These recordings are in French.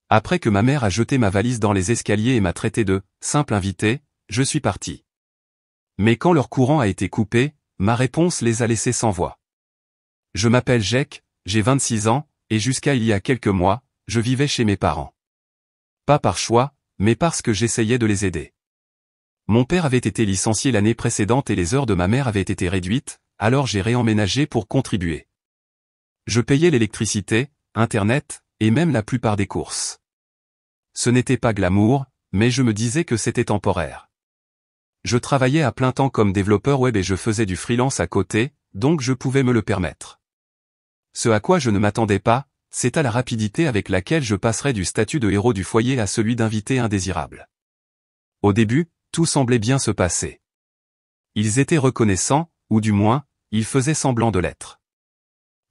Après que ma mère a jeté ma valise dans les escaliers et m'a traité de « simple invité », je suis parti. Mais quand leur courant a été coupé, ma réponse les a laissés sans voix. Je m'appelle Jake, j'ai 26 ans, et jusqu'à il y a quelques mois, je vivais chez mes parents. Pas par choix, mais parce que j'essayais de les aider. Mon père avait été licencié l'année précédente et les heures de ma mère avaient été réduites, alors j'ai réemménagé pour contribuer. Je payais l'électricité, Internet, et même la plupart des courses. Ce n'était pas glamour, mais je me disais que c'était temporaire. Je travaillais à plein temps comme développeur web et je faisais du freelance à côté, donc je pouvais me le permettre. Ce à quoi je ne m'attendais pas, c'est à la rapidité avec laquelle je passerais du statut de héros du foyer à celui d'invité indésirable. Au début, tout semblait bien se passer. Ils étaient reconnaissants, ou du moins, ils faisaient semblant de l'être.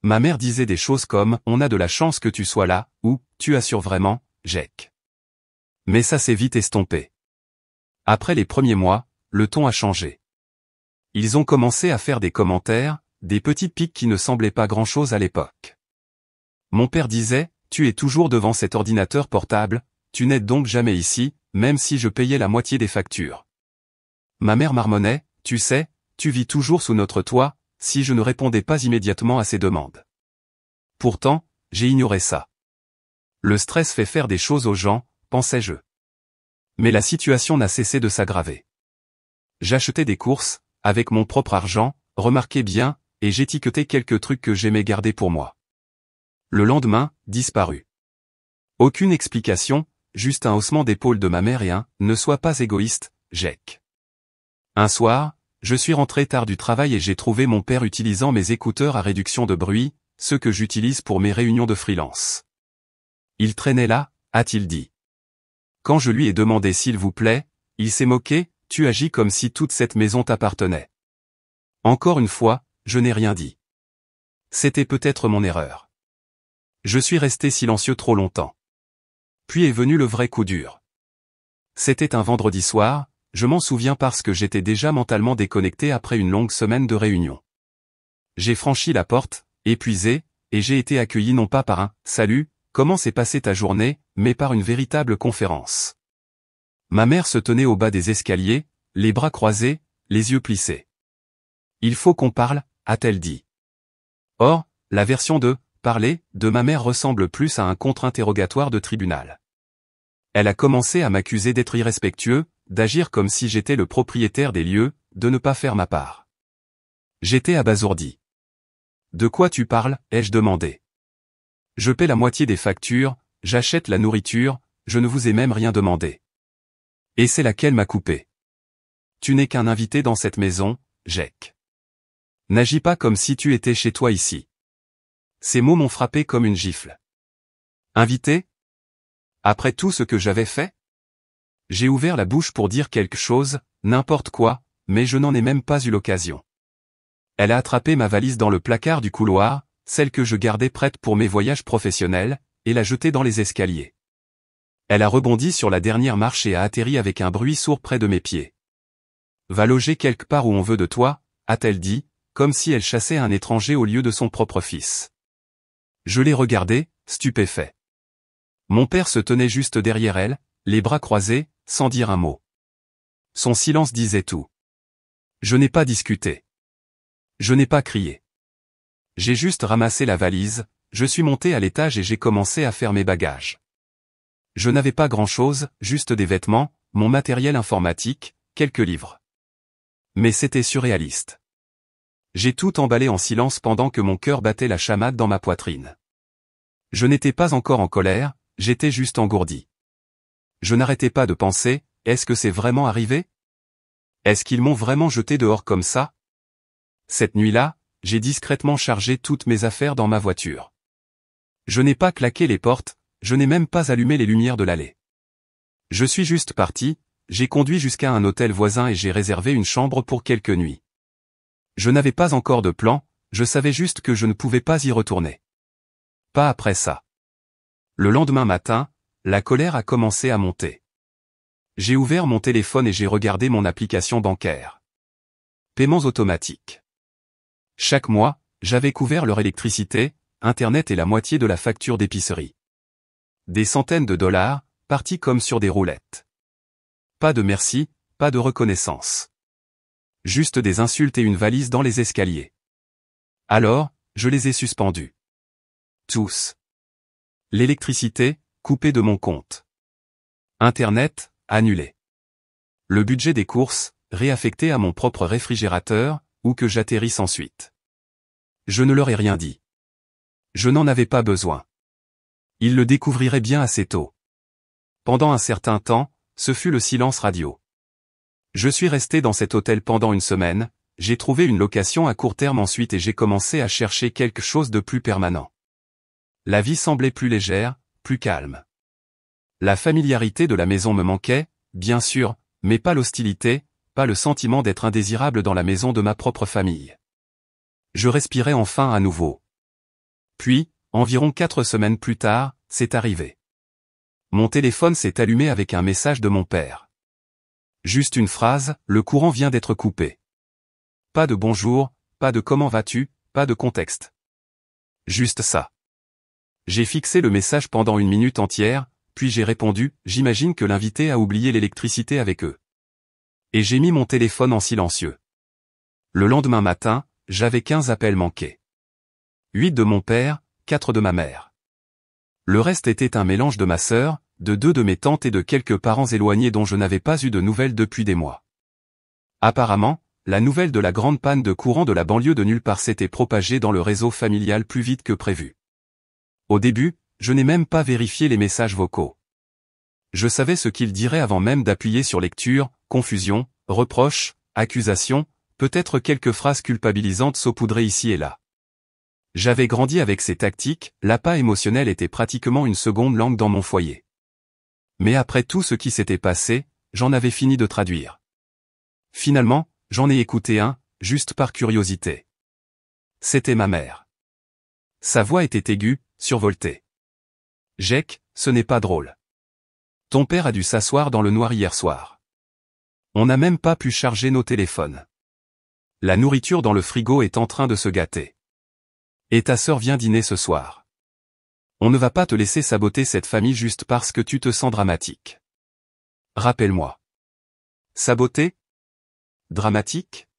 Ma mère disait des choses comme « On a de la chance que tu sois là » ou « Tu assures vraiment, Jake ». Mais ça s'est vite estompé. Après les premiers mois, le ton a changé. Ils ont commencé à faire des commentaires, des petits pics qui ne semblaient pas grand-chose à l'époque. Mon père disait « Tu es toujours devant cet ordinateur portable, tu n'es donc jamais ici, même si je payais la moitié des factures. » Ma mère marmonnait « Tu sais, tu vis toujours sous notre toit », si je ne répondais pas immédiatement à ses demandes. Pourtant, j'ai ignoré ça. Le stress fait faire des choses aux gens, pensais-je. Mais la situation n'a cessé de s'aggraver. J'achetais des courses, avec mon propre argent, remarquez bien, et j'étiquetais quelques trucs que j'aimais garder pour moi. Le lendemain, disparu. Aucune explication, juste un haussement d'épaule de ma mère et un « Ne sois pas égoïste, Jake ». Un soir, je suis rentré tard du travail et j'ai trouvé mon père utilisant mes écouteurs à réduction de bruit, ceux que j'utilise pour mes réunions de freelance. Il traînait là, a-t-il dit. Quand je lui ai demandé s'il vous plaît, il s'est moqué, tu agis comme si toute cette maison t'appartenait. Encore une fois, je n'ai rien dit. C'était peut-être mon erreur. Je suis resté silencieux trop longtemps. Puis est venu le vrai coup dur. C'était un vendredi soir, je m'en souviens parce que j'étais déjà mentalement déconnecté après une longue semaine de réunion. J'ai franchi la porte, épuisé, et j'ai été accueilli non pas par un « Salut, comment s'est passée ta journée ?» mais par une véritable conférence. Ma mère se tenait au bas des escaliers, les bras croisés, les yeux plissés. « Il faut qu'on parle », a-t-elle dit. Or, la version de « parler » de ma mère ressemble plus à un contre-interrogatoire de tribunal. Elle a commencé à m'accuser d'être irrespectueux, d'agir comme si j'étais le propriétaire des lieux, de ne pas faire ma part. J'étais abasourdi. « De quoi tu parles ?» ai-je demandé. « Je paie la moitié des factures, j'achète la nourriture, je ne vous ai même rien demandé. » Et c'est là qu'elle m'a coupé. « Tu n'es qu'un invité dans cette maison, Jake. N'agis pas comme si tu étais chez toi ici. » Ces mots m'ont frappé comme une gifle. Invité ? Après tout ce que j'avais fait ? J'ai ouvert la bouche pour dire quelque chose, n'importe quoi, mais je n'en ai même pas eu l'occasion. Elle a attrapé ma valise dans le placard du couloir, celle que je gardais prête pour mes voyages professionnels, et l'a jetée dans les escaliers. Elle a rebondi sur la dernière marche et a atterri avec un bruit sourd près de mes pieds. « Va loger quelque part où on veut de toi », a-t-elle dit, comme si elle chassait un étranger au lieu de son propre fils. Je l'ai regardée, stupéfait. Mon père se tenait juste derrière elle, les bras croisés, sans dire un mot. Son silence disait tout. Je n'ai pas discuté. Je n'ai pas crié. J'ai juste ramassé la valise, je suis monté à l'étage et j'ai commencé à faire mes bagages. Je n'avais pas grand-chose, juste des vêtements, mon matériel informatique, quelques livres. Mais c'était surréaliste. J'ai tout emballé en silence pendant que mon cœur battait la chamade dans ma poitrine. Je n'étais pas encore en colère, j'étais juste engourdi. Je n'arrêtais pas de penser, est-ce que c'est vraiment arrivé ? Est-ce qu'ils m'ont vraiment jeté dehors comme ça ? Cette nuit-là, j'ai discrètement chargé toutes mes affaires dans ma voiture. Je n'ai pas claqué les portes, je n'ai même pas allumé les lumières de l'allée. Je suis juste parti, j'ai conduit jusqu'à un hôtel voisin et j'ai réservé une chambre pour quelques nuits. Je n'avais pas encore de plan, je savais juste que je ne pouvais pas y retourner. Pas après ça. Le lendemain matin, la colère a commencé à monter. J'ai ouvert mon téléphone et j'ai regardé mon application bancaire. Paiements automatiques. Chaque mois, j'avais couvert leur électricité, Internet et la moitié de la facture d'épicerie. des centaines de dollars, partis comme sur des roulettes. Pas de merci, pas de reconnaissance. Juste des insultes et une valise dans les escaliers. Alors, je les ai suspendus. Tous. L'électricité, coupée de mon compte. Internet, annulé. Le budget des courses, réaffecté à mon propre réfrigérateur, ou que j'atterrisse ensuite. Je ne leur ai rien dit. Je n'en avais pas besoin. Ils le découvriraient bien assez tôt. Pendant un certain temps, ce fut le silence radio. Je suis resté dans cet hôtel pendant une semaine, j'ai trouvé une location à court terme ensuite et j'ai commencé à chercher quelque chose de plus permanent. La vie semblait plus légère, plus calme. La familiarité de la maison me manquait, bien sûr, mais pas l'hostilité, pas le sentiment d'être indésirable dans la maison de ma propre famille. Je respirais enfin à nouveau. Puis, environ 4 semaines plus tard, c'est arrivé. Mon téléphone s'est allumé avec un message de mon père. Juste une phrase, le courant vient d'être coupé. Pas de bonjour, pas de comment vas-tu, pas de contexte. Juste ça. J'ai fixé le message pendant une minute entière, puis j'ai répondu, j'imagine que l'invité a oublié l'électricité avec eux. Et j'ai mis mon téléphone en silencieux. Le lendemain matin, j'avais 15 appels manqués. 8 de mon père, 4 de ma mère. Le reste était un mélange de ma sœur, de 2 de mes tantes et de quelques parents éloignés dont je n'avais pas eu de nouvelles depuis des mois. Apparemment, la nouvelle de la grande panne de courant de la banlieue de nulle part s'était propagée dans le réseau familial plus vite que prévu. Au début, je n'ai même pas vérifié les messages vocaux. Je savais ce qu'ils diraient avant même d'appuyer sur lecture, confusion, reproche, accusation, peut-être quelques phrases culpabilisantes saupoudrées ici et là. J'avais grandi avec ces tactiques, l'appât émotionnel était pratiquement une seconde langue dans mon foyer. Mais après tout ce qui s'était passé, j'en avais fini de traduire. Finalement, j'en ai écouté un, juste par curiosité. C'était ma mère. Sa voix était aiguë, survoltée. « Jake, ce n'est pas drôle. Ton père a dû s'asseoir dans le noir hier soir. On n'a même pas pu charger nos téléphones. La nourriture dans le frigo est en train de se gâter. Et ta sœur vient dîner ce soir. On ne va pas te laisser saboter cette famille juste parce que tu te sens dramatique. Rappelle-moi. » Saboter ? Dramatique ?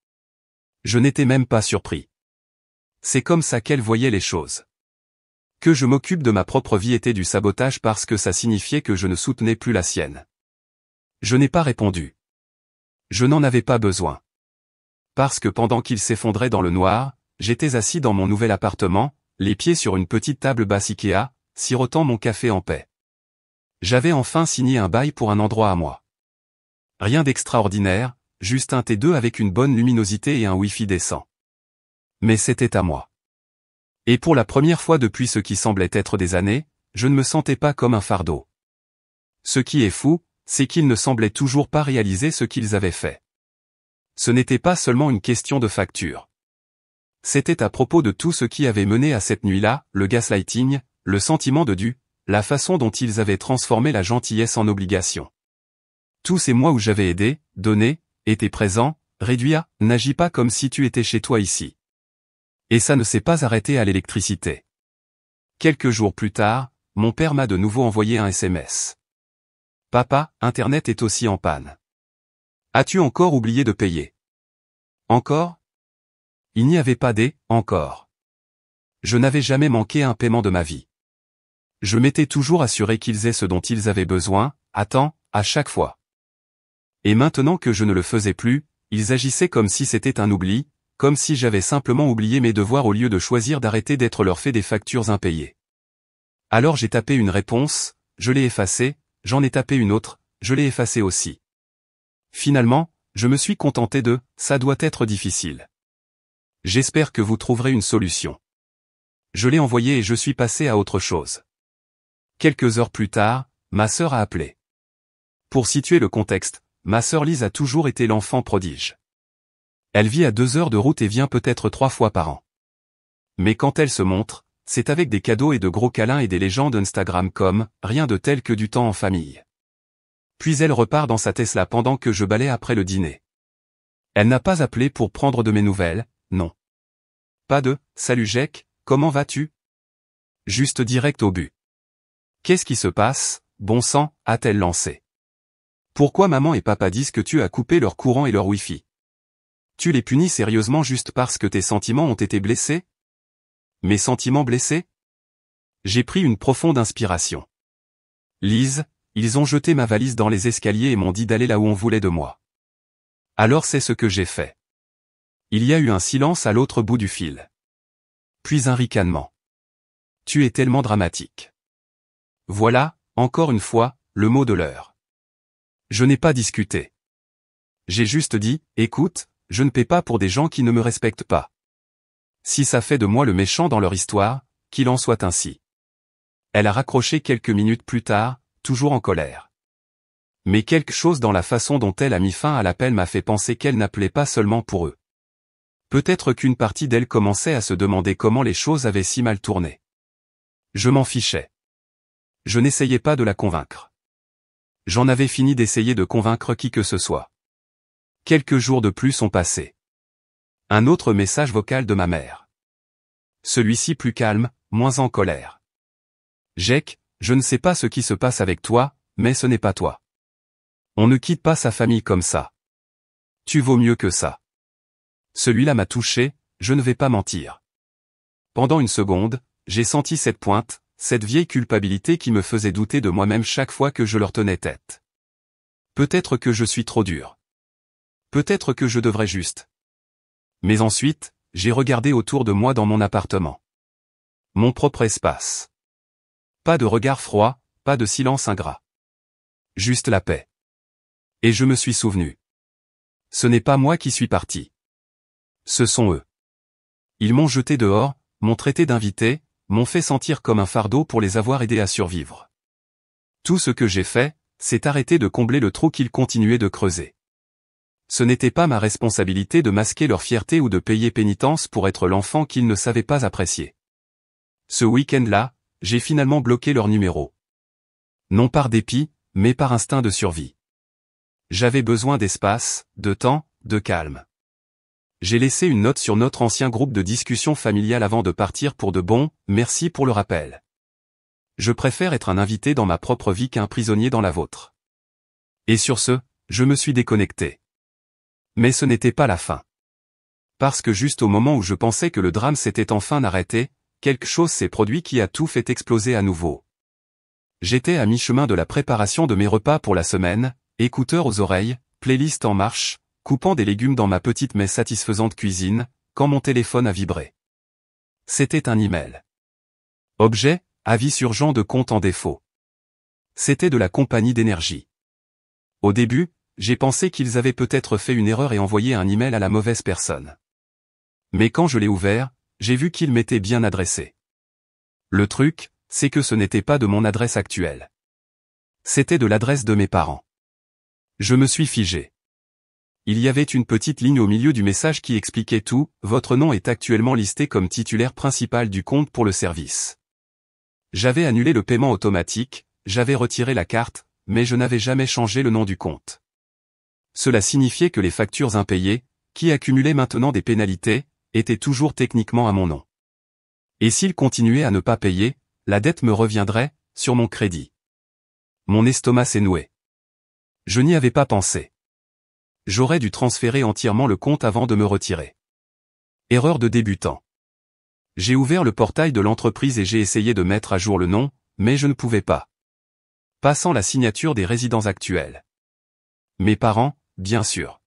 Je n'étais même pas surpris. C'est comme ça qu'elle voyait les choses. Que je m'occupe de ma propre vie était du sabotage parce que ça signifiait que je ne soutenais plus la sienne. Je n'ai pas répondu. Je n'en avais pas besoin. Parce que pendant qu'il s'effondrait dans le noir, j'étais assis dans mon nouvel appartement, les pieds sur une petite table basse Ikea, sirotant mon café en paix. J'avais enfin signé un bail pour un endroit à moi. Rien d'extraordinaire, juste un T2 avec une bonne luminosité et un Wi-Fi décent. Mais c'était à moi. Et pour la première fois depuis ce qui semblait être des années, je ne me sentais pas comme un fardeau. Ce qui est fou, c'est qu'ils ne semblaient toujours pas réaliser ce qu'ils avaient fait. Ce n'était pas seulement une question de facture. C'était à propos de tout ce qui avait mené à cette nuit-là, le gaslighting, le sentiment de dû, la façon dont ils avaient transformé la gentillesse en obligation. Tous ces mois où j'avais aidé, donné, été présent, réduit à « n'agis pas comme si tu étais chez toi ici ». Et ça ne s'est pas arrêté à l'électricité. Quelques jours plus tard, mon père m'a de nouveau envoyé un SMS. « Papa, Internet est aussi en panne. As-tu encore oublié de payer ? » Encore ? Il n'y avait pas des « encore ». Je n'avais jamais manqué un paiement de ma vie. Je m'étais toujours assuré qu'ils aient ce dont ils avaient besoin, à temps, à chaque fois. Et maintenant que je ne le faisais plus, ils agissaient comme si c'était un oubli, comme si j'avais simplement oublié mes devoirs au lieu de choisir d'arrêter d'être leur fait des factures impayées. Alors j'ai tapé une réponse, je l'ai effacée, j'en ai tapé une autre, je l'ai effacée aussi. Finalement, je me suis contenté de « ça doit être difficile. J'espère que vous trouverez une solution. » Je l'ai envoyé et je suis passé à autre chose. Quelques heures plus tard, ma sœur a appelé. Pour situer le contexte, ma sœur Lise a toujours été l'enfant prodige. Elle vit à 2 heures de route et vient peut-être 3 fois par an. Mais quand elle se montre, c'est avec des cadeaux et de gros câlins et des légendes Instagram comme « rien de tel que du temps en famille ». Puis elle repart dans sa Tesla pendant que je balaie après le dîner. Elle n'a pas appelé pour prendre de mes nouvelles, non. Pas de « salut Jake, comment vas-tu ?» Juste direct au but. Qu'est-ce qui se passe, bon sang, a-t-elle lancé. Pourquoi maman et papa disent que tu as coupé leur courant et leur Wi-Fi? Tu les punis sérieusement juste parce que tes sentiments ont été blessés? Mes sentiments blessés? J'ai pris une profonde inspiration. Lise, ils ont jeté ma valise dans les escaliers et m'ont dit d'aller là où on voulait de moi. Alors c'est ce que j'ai fait. Il y a eu un silence à l'autre bout du fil. Puis un ricanement. Tu es tellement dramatique. Voilà, encore une fois, le mot de l'heure. Je n'ai pas discuté. J'ai juste dit, écoute, je ne paie pas pour des gens qui ne me respectent pas. Si ça fait de moi le méchant dans leur histoire, qu'il en soit ainsi. Elle a raccroché quelques minutes plus tard, toujours en colère. Mais quelque chose dans la façon dont elle a mis fin à l'appel m'a fait penser qu'elle n'appelait pas seulement pour eux. Peut-être qu'une partie d'elle commençait à se demander comment les choses avaient si mal tourné. Je m'en fichais. Je n'essayais pas de la convaincre. J'en avais fini d'essayer de convaincre qui que ce soit. Quelques jours de plus ont passé. Un autre message vocal de ma mère. Celui-ci plus calme, moins en colère. Jake, je ne sais pas ce qui se passe avec toi, mais ce n'est pas toi. On ne quitte pas sa famille comme ça. Tu vaux mieux que ça. Celui-là m'a touché, je ne vais pas mentir. Pendant une seconde, j'ai senti cette pointe, cette vieille culpabilité qui me faisait douter de moi-même chaque fois que je leur tenais tête. Peut-être que je suis trop dur. Peut-être que je devrais juste. Mais ensuite, j'ai regardé autour de moi dans mon appartement. Mon propre espace. Pas de regard froid, pas de silence ingrat. Juste la paix. Et je me suis souvenu. Ce n'est pas moi qui suis parti. Ce sont eux. Ils m'ont jeté dehors, m'ont traité d'invité, m'ont fait sentir comme un fardeau pour les avoir aidés à survivre. Tout ce que j'ai fait, c'est arrêter de combler le trou qu'ils continuaient de creuser. Ce n'était pas ma responsabilité de masquer leur fierté ou de payer pénitence pour être l'enfant qu'ils ne savaient pas apprécier. Ce week-end-là, j'ai finalement bloqué leur numéro. Non par dépit, mais par instinct de survie. J'avais besoin d'espace, de temps, de calme. J'ai laissé une note sur notre ancien groupe de discussion familiale avant de partir pour de bon, merci pour le rappel. Je préfère être un invité dans ma propre vie qu'un prisonnier dans la vôtre. Et sur ce, je me suis déconnecté. Mais ce n'était pas la fin. Parce que juste au moment où je pensais que le drame s'était enfin arrêté, quelque chose s'est produit qui a tout fait exploser à nouveau. J'étais à mi-chemin de la préparation de mes repas pour la semaine, écouteurs aux oreilles, playlist en marche, coupant des légumes dans ma petite mais satisfaisante cuisine, quand mon téléphone a vibré. C'était un email. Objet, avis urgent de compte en défaut. C'était de la compagnie d'énergie. Au début, j'ai pensé qu'ils avaient peut-être fait une erreur et envoyé un email à la mauvaise personne. Mais quand je l'ai ouvert, j'ai vu qu'il m'était bien adressé. Le truc, c'est que ce n'était pas de mon adresse actuelle. C'était de l'adresse de mes parents. Je me suis figé. Il y avait une petite ligne au milieu du message qui expliquait tout, votre nom est actuellement listé comme titulaire principal du compte pour le service. J'avais annulé le paiement automatique, j'avais retiré la carte, mais je n'avais jamais changé le nom du compte. Cela signifiait que les factures impayées, qui accumulaient maintenant des pénalités, étaient toujours techniquement à mon nom. Et s'il continuait à ne pas payer, la dette me reviendrait, sur mon crédit. Mon estomac s'est noué. Je n'y avais pas pensé. J'aurais dû transférer entièrement le compte avant de me retirer. Erreur de débutant. J'ai ouvert le portail de l'entreprise et j'ai essayé de mettre à jour le nom, mais je ne pouvais pas. Passant la signature des résidents actuels. Mes parents, bien sûr.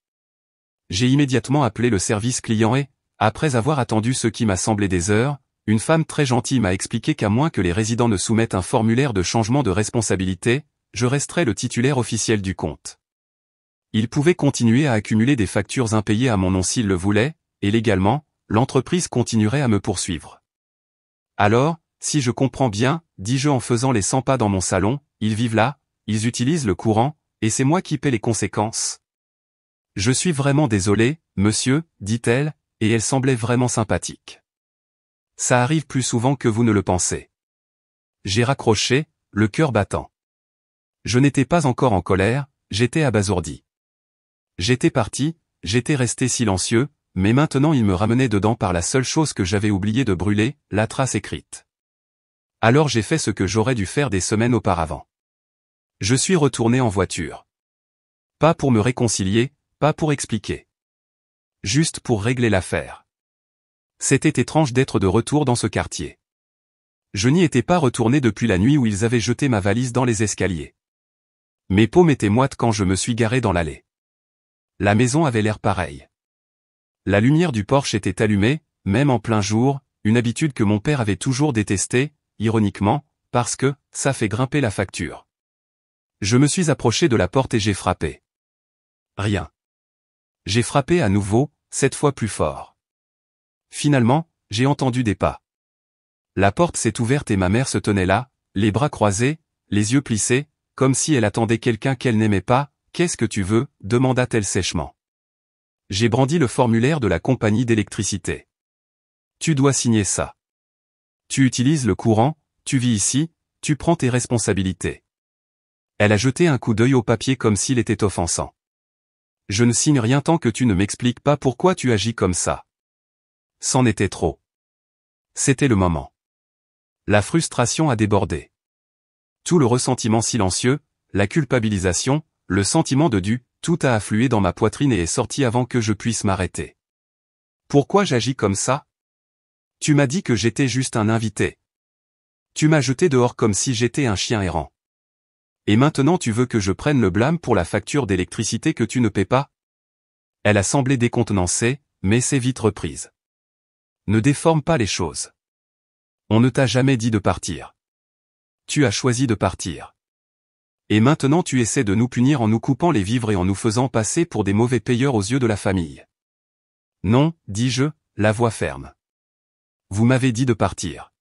J'ai immédiatement appelé le service client et, après avoir attendu ce qui m'a semblé des heures, une femme très gentille m'a expliqué qu'à moins que les résidents ne soumettent un formulaire de changement de responsabilité, je resterais le titulaire officiel du compte. Ils pouvaient continuer à accumuler des factures impayées à mon nom s'ils le voulaient, et légalement, l'entreprise continuerait à me poursuivre. Alors, si je comprends bien, dis-je en faisant les 100 pas dans mon salon, ils vivent là, ils utilisent le courant, et c'est moi qui paie les conséquences. Je suis vraiment désolé, monsieur, dit-elle, et elle semblait vraiment sympathique. Ça arrive plus souvent que vous ne le pensez. J'ai raccroché, le cœur battant. Je n'étais pas encore en colère, j'étais abasourdi. J'étais parti, j'étais resté silencieux, mais maintenant il me ramenait dedans par la seule chose que j'avais oublié de brûler, la trace écrite. Alors j'ai fait ce que j'aurais dû faire des semaines auparavant. Je suis retourné en voiture. Pas pour me réconcilier, pas pour expliquer. Juste pour régler l'affaire. C'était étrange d'être de retour dans ce quartier. Je n'y étais pas retourné depuis la nuit où ils avaient jeté ma valise dans les escaliers. Mes paumes étaient moites quand je me suis garé dans l'allée. La maison avait l'air pareil. La lumière du porche était allumée, même en plein jour, une habitude que mon père avait toujours détestée, ironiquement, parce que, ça fait grimper la facture. Je me suis approché de la porte et j'ai frappé. Rien. J'ai frappé à nouveau, cette fois plus fort. Finalement, j'ai entendu des pas. La porte s'est ouverte et ma mère se tenait là, les bras croisés, les yeux plissés, comme si elle attendait quelqu'un qu'elle n'aimait pas. « Qu'est-ce que tu veux ?» demanda-t-elle sèchement. J'ai brandi le formulaire de la compagnie d'électricité. « Tu dois signer ça. Tu utilises le courant, tu vis ici, tu prends tes responsabilités. » Elle a jeté un coup d'œil au papier comme s'il était offensant. « Je ne signe rien tant que tu ne m'expliques pas pourquoi tu agis comme ça. » C'en était trop. C'était le moment. La frustration a débordé. Tout le ressentiment silencieux, la culpabilisation, le sentiment de dû, tout a afflué dans ma poitrine et est sorti avant que je puisse m'arrêter. Pourquoi j'agis comme ça? Tu m'as dit que j'étais juste un invité. Tu m'as jeté dehors comme si j'étais un chien errant. Et maintenant tu veux que je prenne le blâme pour la facture d'électricité que tu ne paies pas? Elle a semblé décontenancée, mais s'est vite reprise. Ne déforme pas les choses. On ne t'a jamais dit de partir. Tu as choisi de partir. Et maintenant tu essaies de nous punir en nous coupant les vivres et en nous faisant passer pour des mauvais payeurs aux yeux de la famille. Non, dis-je, la voix ferme. Vous m'avez dit de partir.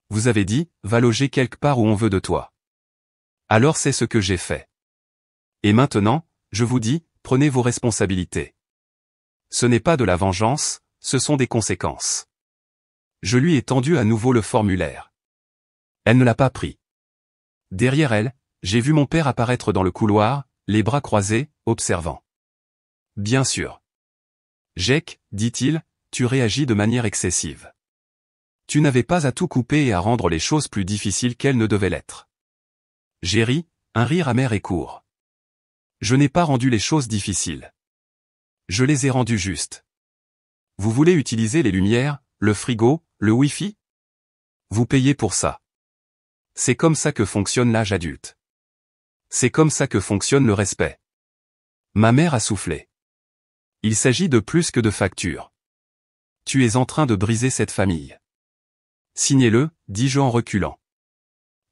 Vous avez dit, va loger quelque part où on veut de toi. Alors c'est ce que j'ai fait. Et maintenant, je vous dis, prenez vos responsabilités. Ce n'est pas de la vengeance, ce sont des conséquences. Je lui ai tendu à nouveau le formulaire. Elle ne l'a pas pris. Derrière elle, j'ai vu mon père apparaître dans le couloir, les bras croisés, observant. Bien sûr. Jake, dit-il, tu réagis de manière excessive. Tu n'avais pas à tout couper et à rendre les choses plus difficiles qu'elles ne devaient l'être. J'ai ri, un rire amer et court. Je n'ai pas rendu les choses difficiles. Je les ai rendues justes. Vous voulez utiliser les lumières, le frigo, le Wi-Fi? Vous payez pour ça. C'est comme ça que fonctionne l'âge adulte. C'est comme ça que fonctionne le respect. Ma mère a soufflé. Il s'agit de plus que de factures. Tu es en train de briser cette famille. Signez-le, dis-je en reculant.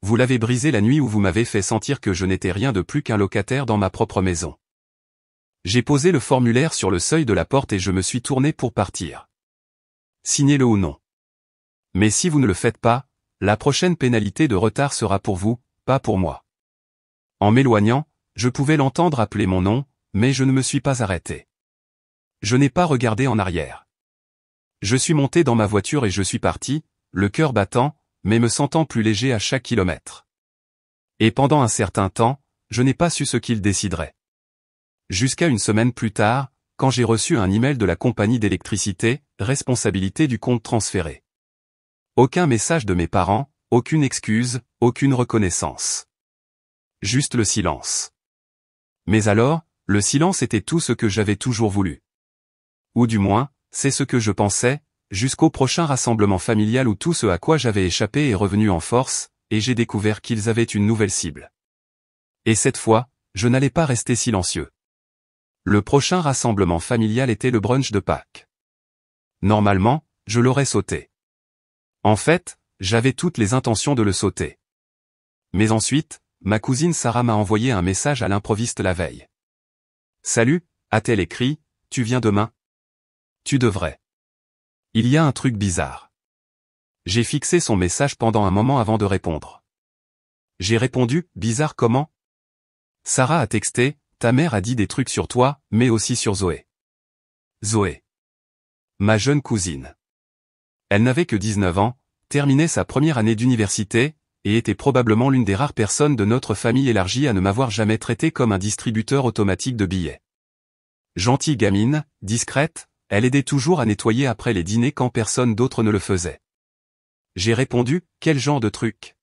Vous l'avez brisé la nuit où vous m'avez fait sentir que je n'étais rien de plus qu'un locataire dans ma propre maison. J'ai posé le formulaire sur le seuil de la porte et je me suis tourné pour partir. Signez-le ou non. Mais si vous ne le faites pas, la prochaine pénalité de retard sera pour vous, pas pour moi. En m'éloignant, je pouvais l'entendre appeler mon nom, mais je ne me suis pas arrêté. Je n'ai pas regardé en arrière. Je suis monté dans ma voiture et je suis parti, le cœur battant, mais me sentant plus léger à chaque kilomètre. Et pendant un certain temps, je n'ai pas su ce qu'il déciderait. Jusqu'à une semaine plus tard, quand j'ai reçu un email de la compagnie d'électricité, responsabilité du compte transféré. Aucun message de mes parents, aucune excuse, aucune reconnaissance. Juste le silence. Mais alors, le silence était tout ce que j'avais toujours voulu. Ou du moins, c'est ce que je pensais, jusqu'au prochain rassemblement familial où tout ce à quoi j'avais échappé est revenu en force, et j'ai découvert qu'ils avaient une nouvelle cible. Et cette fois, je n'allais pas rester silencieux. Le prochain rassemblement familial était le brunch de Pâques. Normalement, je l'aurais sauté. En fait, j'avais toutes les intentions de le sauter. Mais ensuite, ma cousine Sarah m'a envoyé un message à l'improviste la veille. « Salut », a-t-elle écrit, « tu viens demain ? Tu devrais. Il y a un truc bizarre. » J'ai fixé son message pendant un moment avant de répondre. J'ai répondu, « Bizarre comment ?» Sarah a texté, « Ta mère a dit des trucs sur toi, mais aussi sur Zoé. » Zoé. Ma jeune cousine. Elle n'avait que 19 ans, terminait sa première année d'université, et était probablement l'une des rares personnes de notre famille élargie à ne m'avoir jamais traité comme un distributeur automatique de billets. Gentille gamine, discrète, elle aidait toujours à nettoyer après les dîners quand personne d'autre ne le faisait. J'ai répondu, quel genre de truc?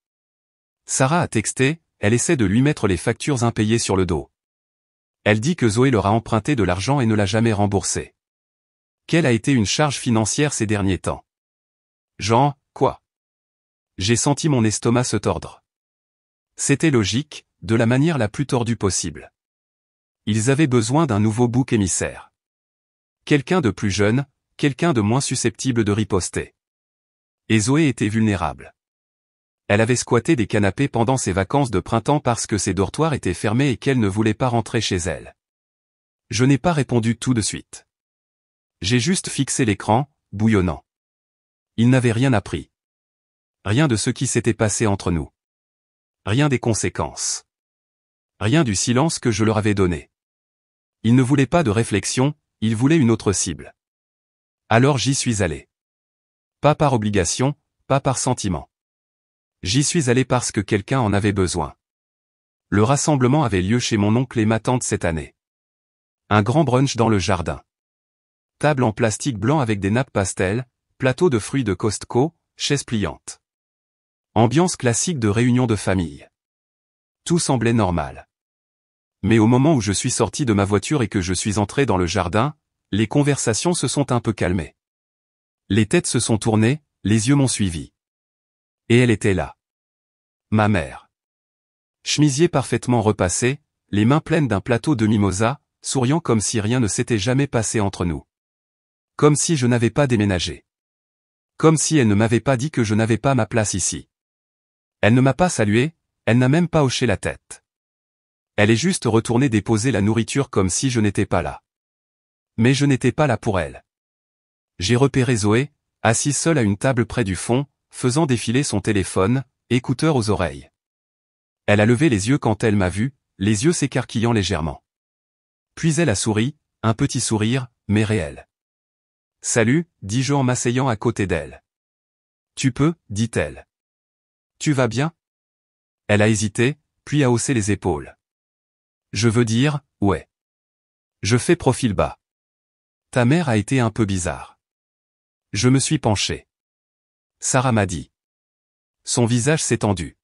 Sarah a texté, elle essaie de lui mettre les factures impayées sur le dos. Elle dit que Zoé leur a emprunté de l'argent et ne l'a jamais remboursé. Quelle a été une charge financière ces derniers temps? Jean, quoi? J'ai senti mon estomac se tordre. C'était logique, de la manière la plus tordue possible. Ils avaient besoin d'un nouveau bouc émissaire. Quelqu'un de plus jeune, quelqu'un de moins susceptible de riposter. Et Zoé était vulnérable. Elle avait squatté des canapés pendant ses vacances de printemps parce que ses dortoirs étaient fermés et qu'elle ne voulait pas rentrer chez elle. Je n'ai pas répondu tout de suite. J'ai juste fixé l'écran, bouillonnant. Il n'avait rien appris. Rien de ce qui s'était passé entre nous. Rien des conséquences. Rien du silence que je leur avais donné. Ils ne voulaient pas de réflexion, ils voulaient une autre cible. Alors j'y suis allé. Pas par obligation, pas par sentiment. J'y suis allé parce que quelqu'un en avait besoin. Le rassemblement avait lieu chez mon oncle et ma tante cette année. Un grand brunch dans le jardin. Table en plastique blanc avec des nappes pastel, plateau de fruits de Costco, chaises pliantes. Ambiance classique de réunion de famille. Tout semblait normal. Mais au moment où je suis sorti de ma voiture et que je suis entré dans le jardin, les conversations se sont un peu calmées. Les têtes se sont tournées, les yeux m'ont suivi. Et elle était là. Ma mère. Chemisier parfaitement repassé, les mains pleines d'un plateau de mimosa, souriant comme si rien ne s'était jamais passé entre nous. Comme si je n'avais pas déménagé. Comme si elle ne m'avait pas dit que je n'avais pas ma place ici. Elle ne m'a pas salué, elle n'a même pas hoché la tête. Elle est juste retournée déposer la nourriture comme si je n'étais pas là. Mais je n'étais pas là pour elle. J'ai repéré Zoé, assise seule à une table près du fond, faisant défiler son téléphone, écouteurs aux oreilles. Elle a levé les yeux quand elle m'a vu, les yeux s'écarquillant légèrement. Puis elle a souri, un petit sourire, mais réel. « Salut », dis-je en m'asseyant à côté d'elle. « Tu peux », dit-elle. « Tu vas bien ?» Elle a hésité, puis a haussé les épaules. Je veux dire, ouais. Je fais profil bas. Ta mère a été un peu bizarre. Je me suis penché. Sarah m'a dit. Son visage s'est tendu.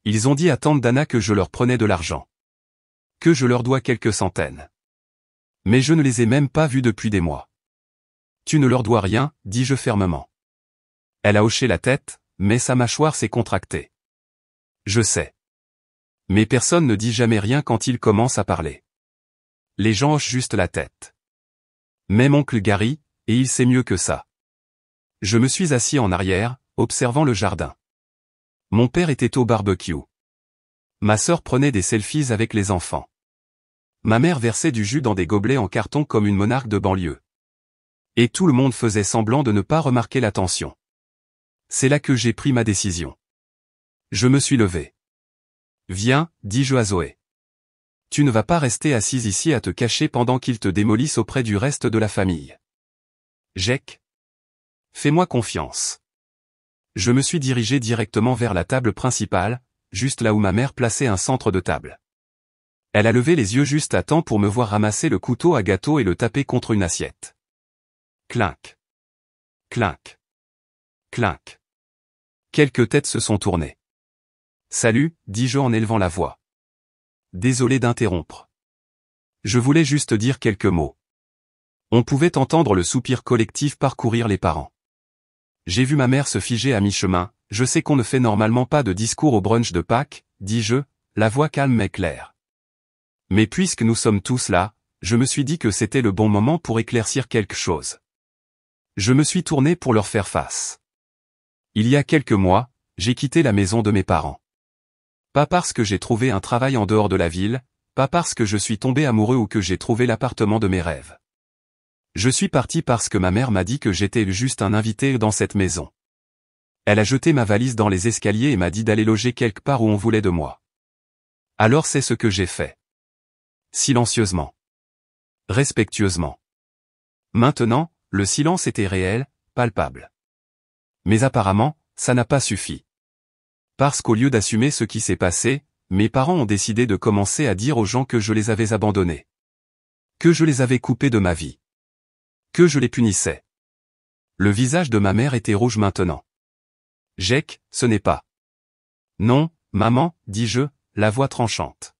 Ils ont dit à tante Dana que je leur prenais de l'argent. Que je leur dois quelques centaines. Mais je ne les ai même pas vus depuis des mois. Tu ne leur dois rien, dis-je fermement. Elle a hoché la tête, mais sa mâchoire s'est contractée. Je sais. Mais personne ne dit jamais rien quand ils commencent à parler. Les gens hochent juste la tête. Même oncle Gary, et il sait mieux que ça. Je me suis assis en arrière, observant le jardin. Mon père était au barbecue. Ma sœur prenait des selfies avec les enfants. Ma mère versait du jus dans des gobelets en carton comme une monarque de banlieue. Et tout le monde faisait semblant de ne pas remarquer l'attention. C'est là que j'ai pris ma décision. Je me suis levé. Viens, dis-je à Zoé. Tu ne vas pas rester assise ici à te cacher pendant qu'ils te démolissent auprès du reste de la famille. Jek. Fais-moi confiance. Je me suis dirigé directement vers la table principale, juste là où ma mère plaçait un centre de table. Elle a levé les yeux juste à temps pour me voir ramasser le couteau à gâteau et le taper contre une assiette. Clinc. Clinc. Clinc. Quelques têtes se sont tournées. Salut, dis-je en élevant la voix. Désolé d'interrompre. Je voulais juste dire quelques mots. On pouvait entendre le soupir collectif parcourir les parents. J'ai vu ma mère se figer à mi-chemin, je sais qu'on ne fait normalement pas de discours au brunch de Pâques, dis-je, la voix calme mais claire. Mais puisque nous sommes tous là, je me suis dit que c'était le bon moment pour éclaircir quelque chose. Je me suis tourné pour leur faire face. Il y a quelques mois, j'ai quitté la maison de mes parents. Pas parce que j'ai trouvé un travail en dehors de la ville, pas parce que je suis tombé amoureux ou que j'ai trouvé l'appartement de mes rêves. Je suis parti parce que ma mère m'a dit que j'étais juste un invité dans cette maison. Elle a jeté ma valise dans les escaliers et m'a dit d'aller loger quelque part où on voulait de moi. Alors c'est ce que j'ai fait. Silencieusement. Respectueusement. Maintenant, le silence était réel, palpable. Mais apparemment, ça n'a pas suffi. Parce qu'au lieu d'assumer ce qui s'est passé, mes parents ont décidé de commencer à dire aux gens que je les avais abandonnés. Que je les avais coupés de ma vie. Que je les punissais. Le visage de ma mère était rouge maintenant. Jake, ce n'est pas. Non, maman, dis-je, la voix tranchante.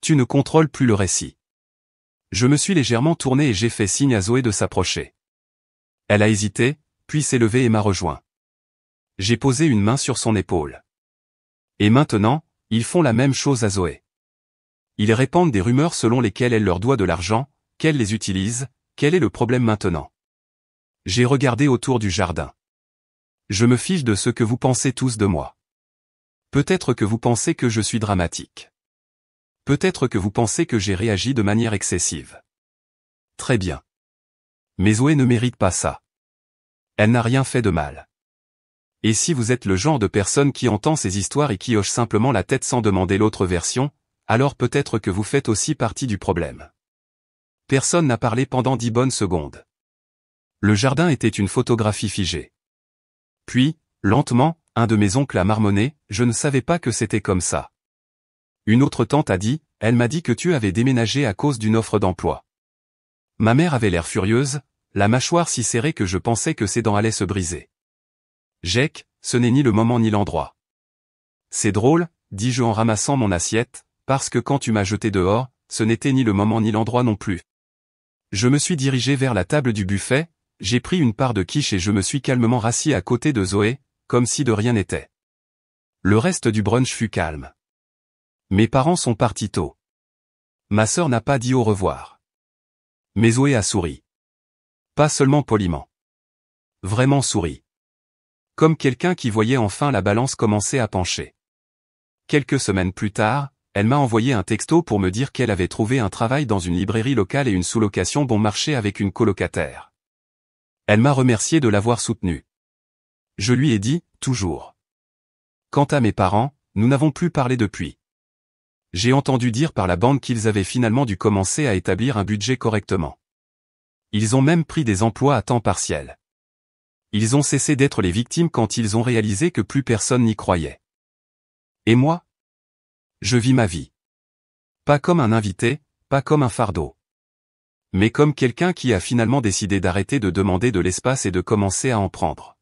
Tu ne contrôles plus le récit. Je me suis légèrement tourné et j'ai fait signe à Zoé de s'approcher. Elle a hésité, puis s'est levée et m'a rejoint. J'ai posé une main sur son épaule. Et maintenant, ils font la même chose à Zoé. Ils répandent des rumeurs selon lesquelles elle leur doit de l'argent, qu'elle les utilise, quel est le problème maintenant? J'ai regardé autour du jardin. Je me fiche de ce que vous pensez tous de moi. Peut-être que vous pensez que je suis dramatique. Peut-être que vous pensez que j'ai réagi de manière excessive. Très bien. Mais Zoé ne mérite pas ça. Elle n'a rien fait de mal. Et si vous êtes le genre de personne qui entend ces histoires et qui hoche simplement la tête sans demander l'autre version, alors peut-être que vous faites aussi partie du problème. Personne n'a parlé pendant 10 bonnes secondes. Le jardin était une photographie figée. Puis, lentement, un de mes oncles a marmonné, je ne savais pas que c'était comme ça. Une autre tante a dit, elle m'a dit que tu avais déménagé à cause d'une offre d'emploi. Ma mère avait l'air furieuse, la mâchoire si serrée que je pensais que ses dents allaient se briser. Jake, ce n'est ni le moment ni l'endroit. C'est drôle, dis-je en ramassant mon assiette, parce que quand tu m'as jeté dehors, ce n'était ni le moment ni l'endroit non plus. Je me suis dirigé vers la table du buffet, j'ai pris une part de quiche et je me suis calmement rassis à côté de Zoé, comme si de rien n'était. Le reste du brunch fut calme. Mes parents sont partis tôt. Ma sœur n'a pas dit au revoir. Mais Zoé a souri. Pas seulement poliment. Vraiment souri. Comme quelqu'un qui voyait enfin la balance commencer à pencher. Quelques semaines plus tard, elle m'a envoyé un texto pour me dire qu'elle avait trouvé un travail dans une librairie locale et une sous-location bon marché avec une colocataire. Elle m'a remercié de l'avoir soutenue. Je lui ai dit, toujours. Quant à mes parents, nous n'avons plus parlé depuis. J'ai entendu dire par la bande qu'ils avaient finalement dû commencer à établir un budget correctement. Ils ont même pris des emplois à temps partiel. Ils ont cessé d'être les victimes quand ils ont réalisé que plus personne n'y croyait. Et moi? Je vis ma vie. Pas comme un invité, pas comme un fardeau. Mais comme quelqu'un qui a finalement décidé d'arrêter de demander de l'espace et de commencer à en prendre.